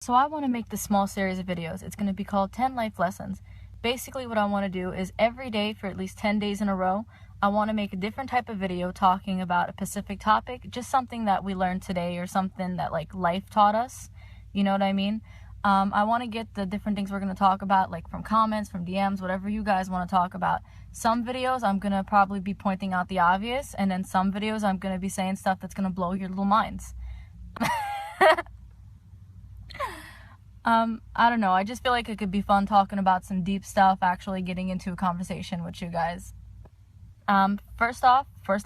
So I want to make this small series of videos. It's going to be called 10 Life Lessons. Basically what I want to do is every day for at least 10 days in a row, I want to make a different type of video talking about a specific topic, just something that we learned today or something that like life taught us. You know what I mean? I want to get the different things we're going to talk about, like from comments, from DMs, whatever you guys want to talk about. Some videos I'm going to probably be pointing out the obvious, and then some videos I'm going to be saying stuff that's going to blow your little minds. I don't know. I just feel like it could be fun talking about some deep stuff, actually getting into a conversation with you guys. First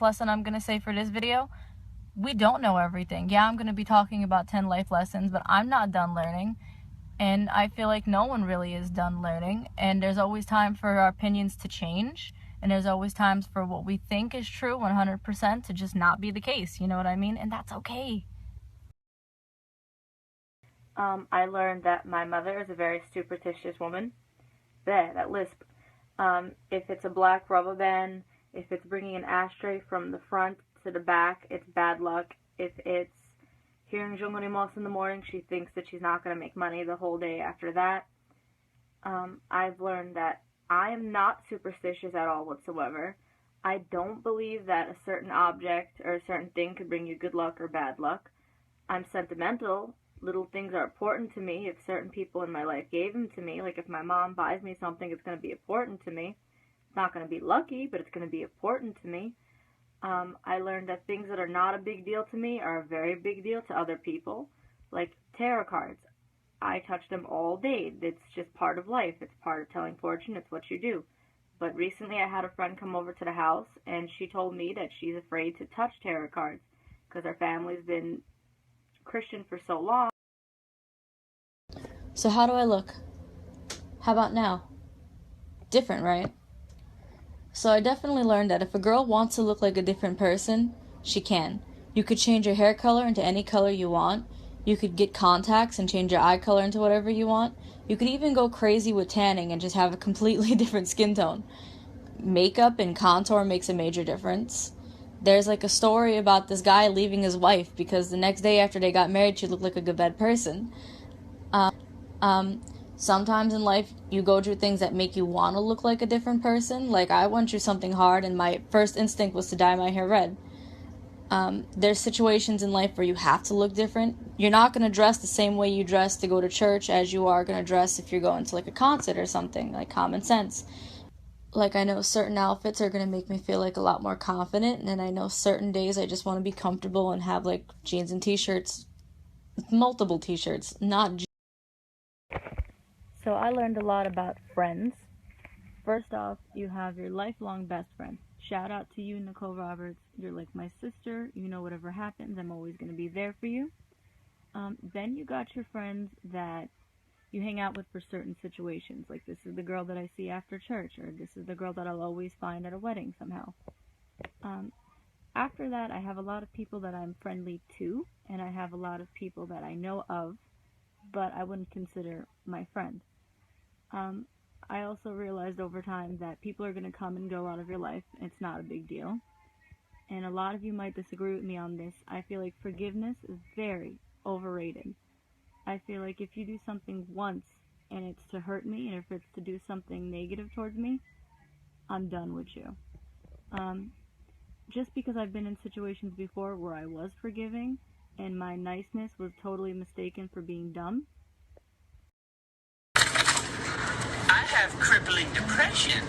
lesson I'm going to say for this video, we don't know everything. Yeah, I'm going to be talking about 10 life lessons, but I'm not done learning. And I feel like no one really is done learning. And there's always time for our opinions to change. And there's always times for what we think is true 100% to just not be the case. You know what I mean? And that's okay. I learned that my mother is a very superstitious woman. That lisp. If it's a black rubber band, if it's bringing an ashtray from the front to the back, it's bad luck. If it's hearing Jungunimus in the morning, she thinks that she's not going to make money the whole day after that. I've learned that I am not superstitious at all whatsoever. I don't believe that a certain object or a certain thing could bring you good luck or bad luck. I'm sentimental. Little things are important to me. If certain people in my life gave them to me, like if my mom buys me something, it's going to be important to me. It's not going to be lucky, but it's going to be important to me. I learned that things that are not a big deal to me are a very big deal to other people. Like tarot cards. I touch them all day. It's just part of life. It's part of telling fortune. It's what you do. But recently I had a friend come over to the house, and she told me that she's afraid to touch tarot cards because her family's been Christian for so long. So how do I look? How about now? Different, right? So I definitely learned that if a girl wants to look like a different person, she can. You could change your hair color into any color you want. You could get contacts and change your eye color into whatever you want. You could even go crazy with tanning and just have a completely different skin tone. Makeup and contour makes a major difference. There's like a story about this guy leaving his wife because the next day after they got married, she looked like a good bad person. Sometimes in life you go through things that make you want to look like a different person. Like I went through something hard and my first instinct was to dye my hair red. There's situations in life where you have to look different. You're not going to dress the same way you dress to go to church as you are going to dress if you're going to like a concert or something, like common sense. Like I know certain outfits are going to make me feel like a lot more confident, and then I know certain days I just want to be comfortable and have like jeans and t-shirts, multiple t-shirts, not jeans. So I learned a lot about friends. First off, you have your lifelong best friend. Shout out to you, Nicole Roberts. You're like my sister. You know whatever happens, I'm always going to be there for you. Then you got your friends that you hang out with for certain situations. Like this is the girl that I see after church, or this is the girl that I'll always find at a wedding somehow. After that, I have a lot of people that I'm friendly to, and I have a lot of people that I know of, but I wouldn't consider my friend. I also realized over time that people are going to come and go out of your life. It's not a big deal. And a lot of you might disagree with me on this. I feel like forgiveness is very overrated. I feel like if you do something once and it's to hurt me, and if it's to do something negative towards me, I'm done with you. Just because I've been in situations before where I was forgiving and my niceness was totally mistaken for being dumb. I have crippling depression.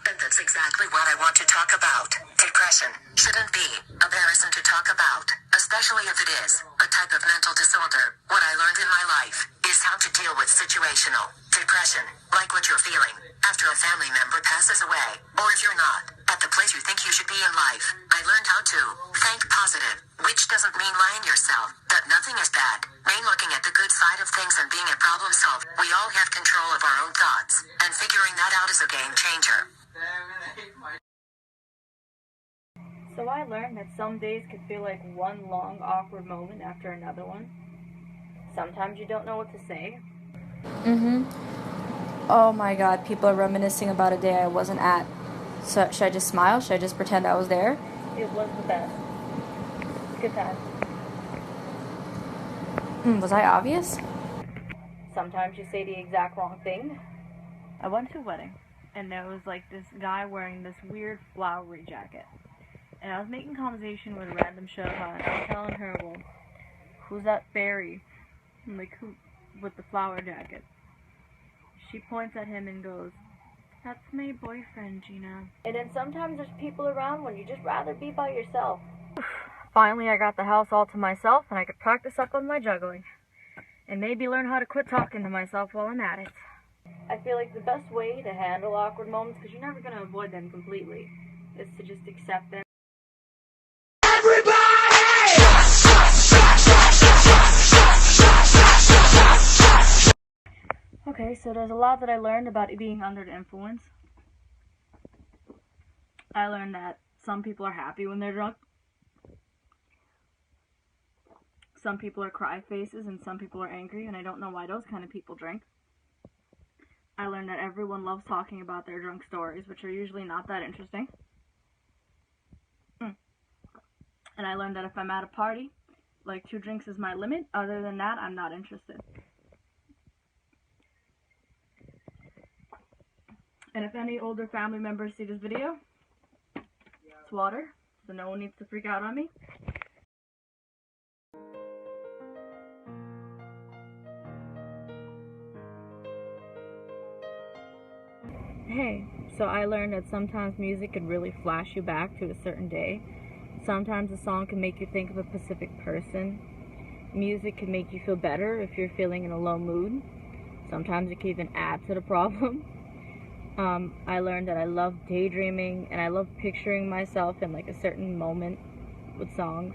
And that's exactly what I want to talk about. Depression shouldn't be embarrassing to talk about, especially if it is a type of mental disorder. What I learned in my life is how to deal with situational depression, like what you're feeling after a family member passes away, or if you're not at the place you think you should be in life. I learned how to think positive, which doesn't mean lying yourself that nothing is bad. Mean looking at the good side of things and being a problem solver. We all have control of our own thoughts, and figuring that out is a game changer. So I learned that some days could feel like one long awkward moment after another one. Sometimes you don't know what to say. Oh my god, people are reminiscing about a day I wasn't at. So should I just smile? Should I just pretend I was there? It was the best. Good time. Was I obvious? Sometimes you say the exact wrong thing. I went to a wedding, and there was like this guy wearing this weird flowery jacket. And I was making conversation with a random Shohan, and I was telling her, well, who's that fairy? I'm like, who with the flower jacket? She points at him and goes, that's my boyfriend, Gina. And then sometimes there's people around when you just rather be by yourself. Finally, I got the house all to myself, and I could practice up on my juggling. And maybe learn how to quit talking to myself while I'm at it. I feel like the best way to handle awkward moments, because you're never going to avoid them completely, is to just accept them. Okay, so there's a lot that I learned about being under the influence. I learned that some people are happy when they're drunk. Some people are cry faces and some people are angry, and I don't know why those kind of people drink. I learned that everyone loves talking about their drunk stories, which are usually not that interesting. And I learned that if I'm at a party, like 2 drinks is my limit. Other than that, I'm not interested. And if any older family members see this video, it's water, so no one needs to freak out on me. Hey, so I learned that sometimes music can really flash you back to a certain day. Sometimes a song can make you think of a specific person. Music can make you feel better if you're feeling in a low mood. Sometimes it can even add to the problem. I learned that I love daydreaming and I love picturing myself in like a certain moment with songs.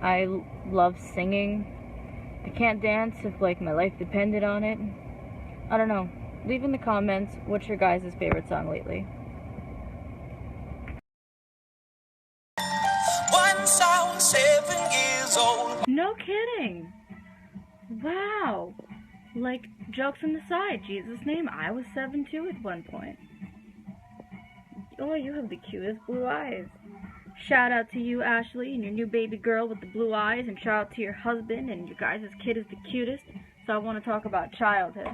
I love singing. I can't dance if like my life depended on it. I don't know. Leave in the comments what's your guys' favorite song lately. Once I was 7 years old. No kidding! Wow! Like, jokes on the side, Jesus' name, I was 7 too at one point. Oh, you have the cutest blue eyes. Shout out to you, Ashley, and your new baby girl with the blue eyes, and shout out to your husband, and your guys' kid is the cutest. So I want to talk about childhood.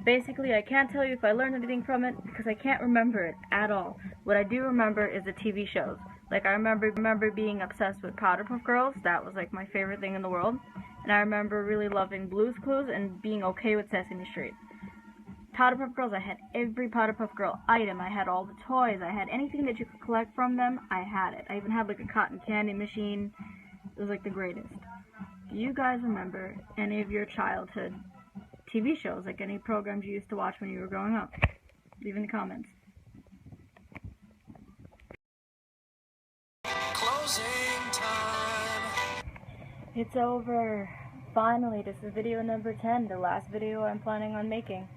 Basically, I can't tell you if I learned anything from it, because I can't remember it at all. What I do remember is the TV shows. Like, I remember being obsessed with Powerpuff Girls. That was, like, my favorite thing in the world. And I remember really loving Blue's Clues and being okay with Sesame Street. Powerpuff Girls, I had every Powerpuff Girl item. I had all the toys. I had anything that you could collect from them, I had it. I even had, like, a cotton candy machine. It was, like, the greatest. Do you guys remember any of your childhood TV shows, like any programs you used to watch when you were growing up? Leave in the comments. Closing time. It's over. Finally, this is video number 10, the last video I'm planning on making.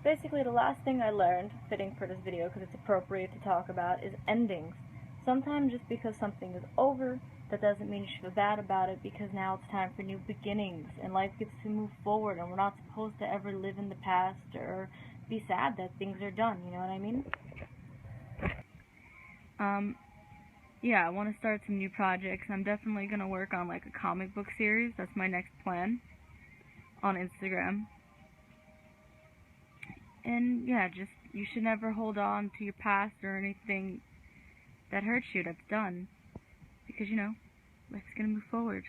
Basically the last thing I learned, fitting for this video because it's appropriate to talk about, is endings. Sometimes just because something is over, that doesn't mean you should feel bad about it, because now it's time for new beginnings, and life gets to move forward, and we're not supposed to ever live in the past or be sad that things are done, you know what I mean? Yeah, I want to start some new projects. I'm definitely going to work on like a comic book series. That's my next plan on Instagram. And yeah, just, you should never hold on to your past or anything that hurts you, that's done. Because, you know, life's going to move forward.